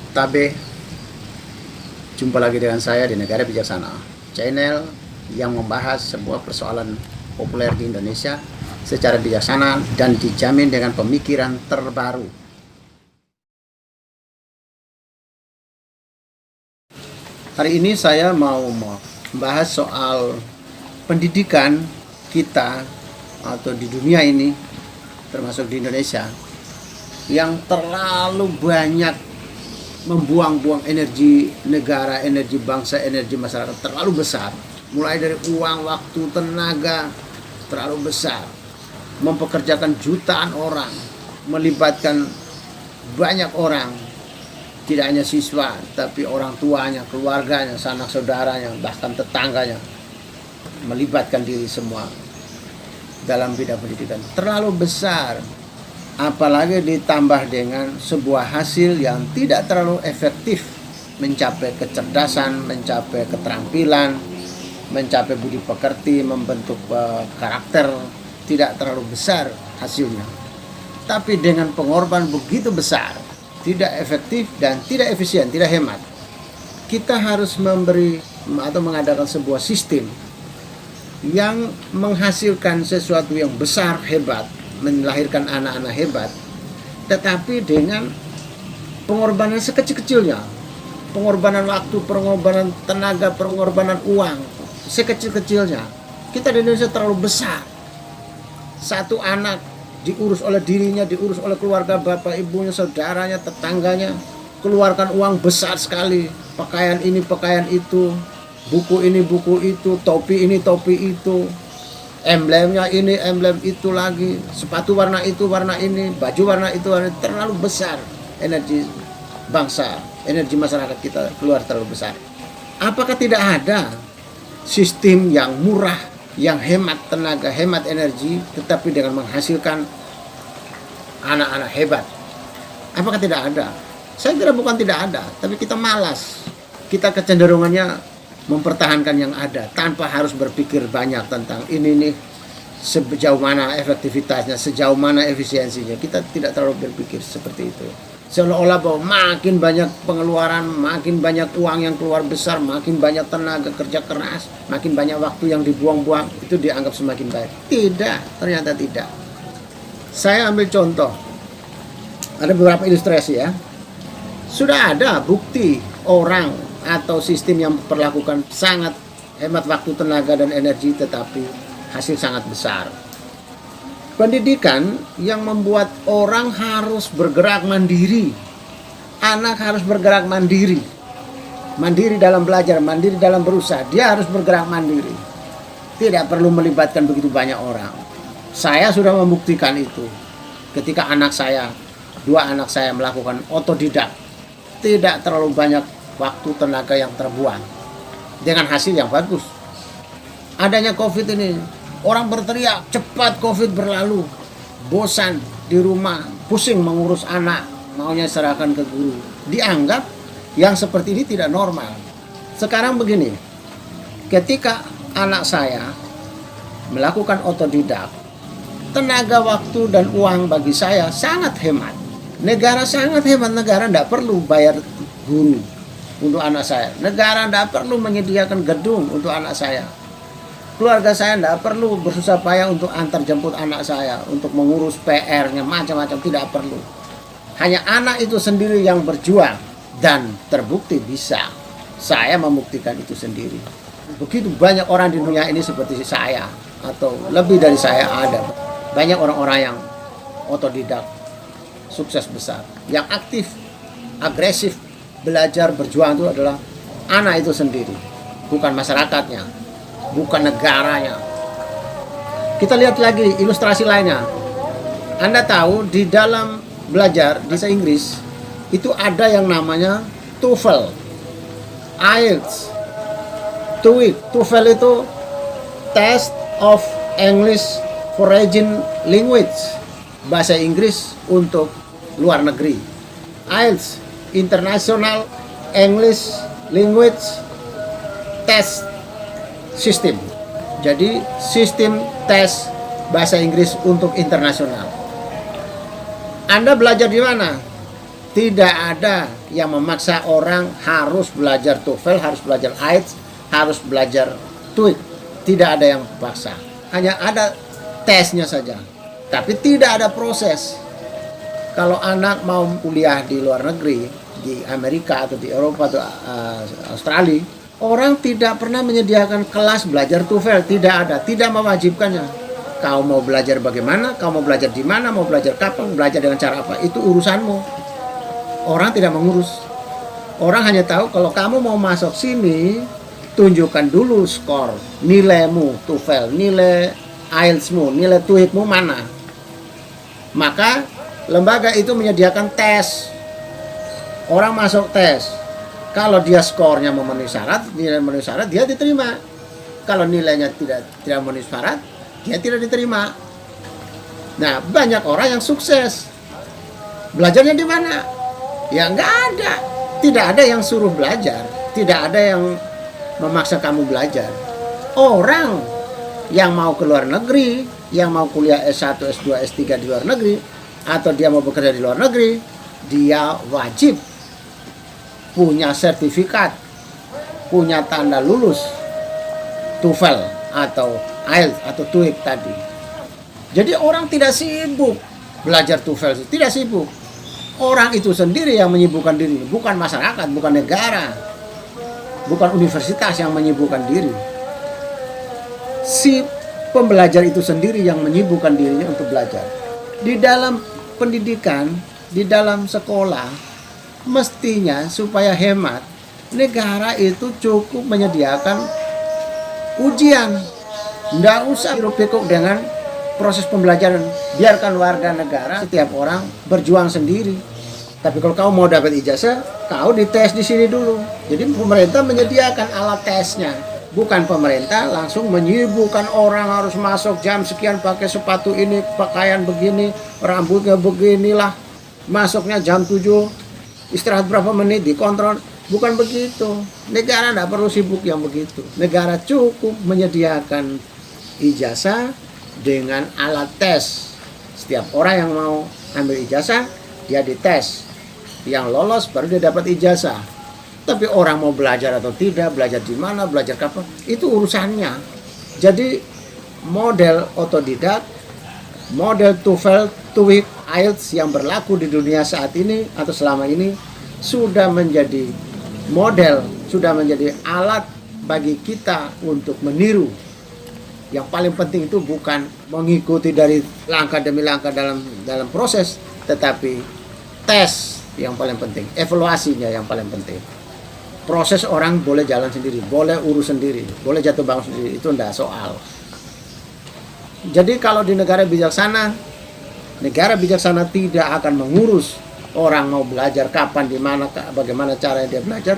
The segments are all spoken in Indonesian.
Tabe, jumpa lagi dengan saya di Negara Bijaksana, channel yang membahas sebuah persoalan populer di Indonesia secara bijaksana dan dijamin dengan pemikiran terbaru. Hari ini saya mau membahas soal pendidikan kita atau di dunia ini, termasuk di Indonesia, yang terlalu banyak membuang-buang energi negara, energi bangsa, energi masyarakat terlalu besar. Mulai dari uang, waktu, tenaga terlalu besar, mempekerjakan jutaan orang, melibatkan banyak orang, tidak hanya siswa tapi orang tuanya, keluarganya, sanak saudaranya, bahkan tetangganya, melibatkan diri semua dalam bidang pendidikan. Terlalu besar, apalagi ditambah dengan sebuah hasil yang tidak terlalu efektif mencapai kecerdasan, mencapai keterampilan, mencapai budi pekerti, membentuk karakter, tidak terlalu besar hasilnya. Tapi dengan pengorbanan begitu besar, tidak efektif dan tidak efisien, tidak hemat. Kita harus memberi atau mengadakan sebuah sistem yang menghasilkan sesuatu yang besar, hebat, melahirkan anak-anak hebat, tetapi dengan pengorbanan sekecil-kecilnya, pengorbanan waktu, pengorbanan tenaga, pengorbanan uang, sekecil-kecilnya. Kita di Indonesia terlalu besar. Satu anak diurus oleh dirinya, diurus oleh keluarga, bapak, ibunya, saudaranya, tetangganya, keluarkan uang besar sekali, pakaian ini, pakaian itu, buku ini, buku itu, topi ini, topi itu, emblemnya ini, emblem itu lagi, sepatu warna itu, warna ini, baju warna itu, warna. Terlalu besar energi bangsa, energi masyarakat kita keluar terlalu besar. Apakah tidak ada sistem yang murah, yang hemat tenaga, hemat energi, tetapi dengan menghasilkan anak-anak hebat? Apakah tidak ada? Saya kira bukan tidak ada, tapi kita malas. Kita kecenderungannya mempertahankan yang ada tanpa harus berpikir banyak tentang ini nih, sejauh mana efektivitasnya, sejauh mana efisiensinya. Kita tidak terlalu berpikir seperti itu. Seolah-olah bahwa makin banyak pengeluaran, makin banyak uang yang keluar besar, makin banyak tenaga kerja keras, makin banyak waktu yang dibuang-buang, itu dianggap semakin baik. Tidak, ternyata tidak. Saya ambil contoh, ada beberapa ilustrasi ya. Sudah ada bukti orang atau sistem yang memperlakukan sangat hemat waktu, tenaga, dan energi, tetapi hasil sangat besar. Pendidikan yang membuat orang harus bergerak mandiri. Anak harus bergerak mandiri. Mandiri dalam belajar, mandiri dalam berusaha. Dia harus bergerak mandiri. Tidak perlu melibatkan begitu banyak orang. Saya sudah membuktikan itu. Ketika dua anak saya melakukan otodidak. Tidak terlalu banyak waktu, tenaga yang terbuang, dengan hasil yang bagus. Adanya COVID ini, orang berteriak cepat COVID berlalu, bosan di rumah, pusing mengurus anak, maunya serahkan ke guru. Dianggap yang seperti ini tidak normal. Sekarang begini, ketika anak saya melakukan otodidak, tenaga, waktu, dan uang bagi saya sangat hemat. Negara sangat hemat. Negara tidak perlu bayar guru untuk anak saya. Negara tidak perlu menyediakan gedung untuk anak saya. Keluarga saya tidak perlu bersusah payah untuk antar jemput anak saya, untuk mengurus PR-nya, macam-macam, tidak perlu. Hanya anak itu sendiri yang berjuang, dan terbukti bisa. Saya membuktikan itu sendiri. Begitu banyak orang di dunia ini seperti saya, atau lebih dari saya ada. Banyak orang-orang yang otodidak, sukses besar. Yang aktif, agresif, belajar, berjuang itu adalah anak itu sendiri, bukan masyarakatnya, bukan negaranya. Kita lihat lagi ilustrasi lainnya. Anda tahu di dalam belajar bahasa Inggris itu ada yang namanya TOEFL, IELTS, TOEIC. TOEFL itu Test of English Foreign Language, bahasa Inggris untuk luar negeri. IELTS, International English Language Test System. Jadi sistem tes bahasa Inggris untuk internasional. Anda belajar di mana? Tidak ada yang memaksa orang harus belajar TOEFL, harus belajar IELTS, harus belajar TOEIC. Tidak ada yang paksa. Hanya ada tesnya saja. Tapi tidak ada proses. Kalau anak mau kuliah di luar negeri, di Amerika atau di Eropa atau Australia, orang tidak pernah menyediakan kelas belajar TOEFL. Tidak ada, tidak mewajibkannya. Kau mau belajar bagaimana, kau mau belajar di mana, mau belajar kapan, belajar dengan cara apa, itu urusanmu. Orang tidak mengurus. Orang hanya tahu kalau kamu mau masuk sini, tunjukkan dulu skor, nilaimu TOEFL, nilai IELTS-mu, nilai TOEIC-mu mana. Maka lembaga itu menyediakan tes. Orang masuk tes. Kalau dia skornya memenuhi syarat, nilai memenuhi syarat, dia diterima. Kalau nilainya tidak memenuhi syarat, dia tidak diterima. Nah, banyak orang yang sukses. Belajarnya di mana? Ya nggak ada. Tidak ada yang suruh belajar. Tidak ada yang memaksa kamu belajar. Orang yang mau ke luar negeri, yang mau kuliah S1, S2, S3 di luar negeri, atau dia mau bekerja di luar negeri, dia wajib punya sertifikat, punya tanda lulus TOEFL atau IELTS atau TOEIC tadi. Jadi orang tidak sibuk belajar TOEFL, tidak sibuk. Orang itu sendiri yang menyibukkan diri, bukan masyarakat, bukan negara, bukan universitas yang menyibukkan diri. Si pembelajar itu sendiri yang menyibukkan dirinya untuk belajar. Di dalam pendidikan, di dalam sekolah, mestinya supaya hemat, negara itu cukup menyediakan ujian. Nggak usah hiruk-pikuk dengan proses pembelajaran. Biarkan warga negara, setiap orang berjuang sendiri. Tapi kalau kau mau dapat ijazah, kau dites di sini dulu. Jadi pemerintah menyediakan alat tesnya. Bukan pemerintah langsung menyibukkan orang harus masuk jam sekian pakai sepatu ini, pakaian begini, rambutnya beginilah. Masuknya jam 7, istirahat berapa menit, dikontrol. Bukan begitu. Negara tidak perlu sibuk yang begitu. Negara cukup menyediakan ijazah dengan alat tes. Setiap orang yang mau ambil ijazah, dia dites. Yang lolos baru dia dapat ijazah. Tapi orang mau belajar atau tidak, belajar di mana, belajar kapan, itu urusannya. Jadi model otodidak, model TOEFL, TOEIC, IELTS yang berlaku di dunia saat ini atau selama ini sudah menjadi model, sudah menjadi alat bagi kita untuk meniru. Yang paling penting itu bukan mengikuti dari langkah demi langkah dalam proses, tetapi tes yang paling penting, evaluasinya yang paling penting. Proses orang boleh jalan sendiri, boleh urus sendiri, boleh jatuh bangun sendiri, itu enggak soal. Jadi kalau di negara bijaksana tidak akan mengurus orang mau belajar kapan, di mana, bagaimana cara dia belajar,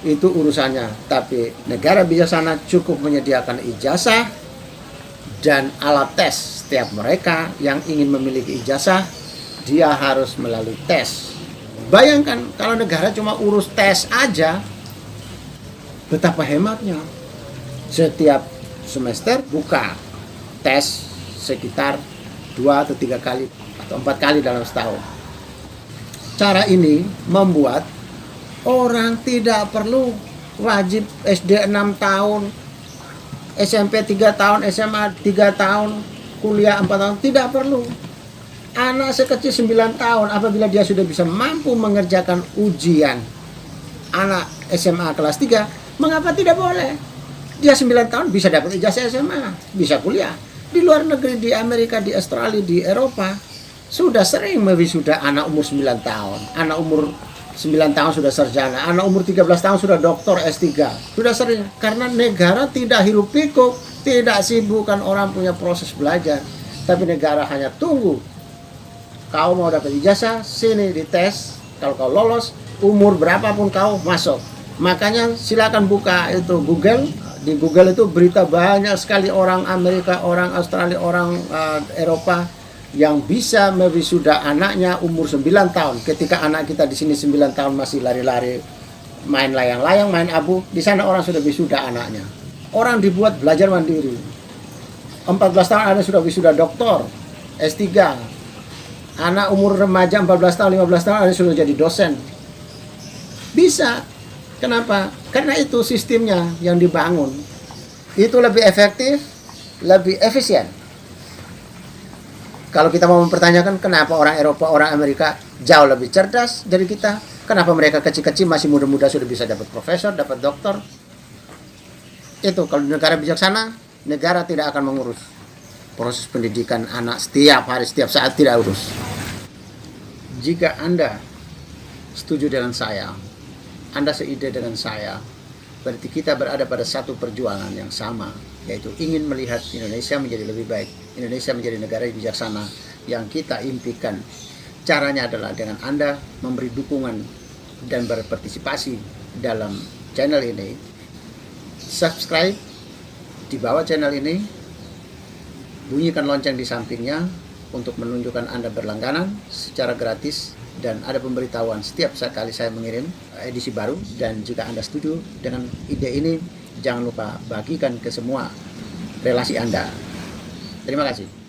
itu urusannya. Tapi negara bijaksana cukup menyediakan ijazah dan alat tes. Setiap mereka yang ingin memiliki ijazah, dia harus melalui tes. Bayangkan kalau negara cuma urus tes aja, betapa hematnya. Setiap semester buka tes sekitar 2 atau 3 kali atau 4 kali dalam setahun. Cara ini membuat orang tidak perlu wajib SD 6 tahun, SMP 3 tahun, SMA 3 tahun, kuliah 4 tahun, tidak perlu. Anak sekecil 9 tahun apabila dia sudah bisa mampu mengerjakan ujian anak SMA kelas 3, mengapa tidak boleh? Dia 9 tahun bisa dapat ijazah SMA, bisa kuliah. Di luar negeri, di Amerika, di Australia, di Eropa, sudah sering mewisuda anak umur 9 tahun. Anak umur 9 tahun sudah sarjana, anak umur 13 tahun sudah doktor S3. Sudah sering, karena negara tidak hiruk pikuk, tidak sibukkan orang punya proses belajar. Tapi negara hanya tunggu. Kau mau dapat ijazah, sini dites. Kalau kau lolos, umur berapapun kau masuk. Makanya silakan buka itu Google. Di Google itu berita banyak sekali orang Amerika, orang Australia, orang Eropa yang bisa mewisuda anaknya umur 9 tahun. Ketika anak kita di sini 9 tahun masih lari-lari, main layang-layang, main abu, di sana orang sudah wisuda anaknya. Orang dibuat belajar mandiri. 14 tahun ada sudah wisuda doktor, S3. Anak umur remaja 14 tahun, 15 tahun Anda sudah jadi dosen. Bisa. Kenapa? Karena itu sistemnya yang dibangun. Itu lebih efektif, lebih efisien. Kalau kita mau mempertanyakan kenapa orang Eropa, orang Amerika jauh lebih cerdas dari kita, kenapa mereka kecil-kecil masih muda-muda sudah bisa dapat profesor, dapat doktor. Itu kalau negara bijaksana, negara tidak akan mengurus proses pendidikan anak setiap hari, setiap saat, tidak urus. Jika Anda setuju dengan saya, Anda seide dengan saya, berarti kita berada pada satu perjuangan yang sama, yaitu ingin melihat Indonesia menjadi lebih baik, Indonesia menjadi negara yang bijaksana yang kita impikan. Caranya adalah dengan Anda memberi dukungan dan berpartisipasi dalam channel ini. Subscribe di bawah channel ini, bunyikan lonceng di sampingnya untuk menunjukkan Anda berlangganan secara gratis, dan ada pemberitahuan setiap kali saya mengirim edisi baru. Dan jika Anda setuju dengan ide ini, jangan lupa bagikan ke semua relasi Anda. Terima kasih.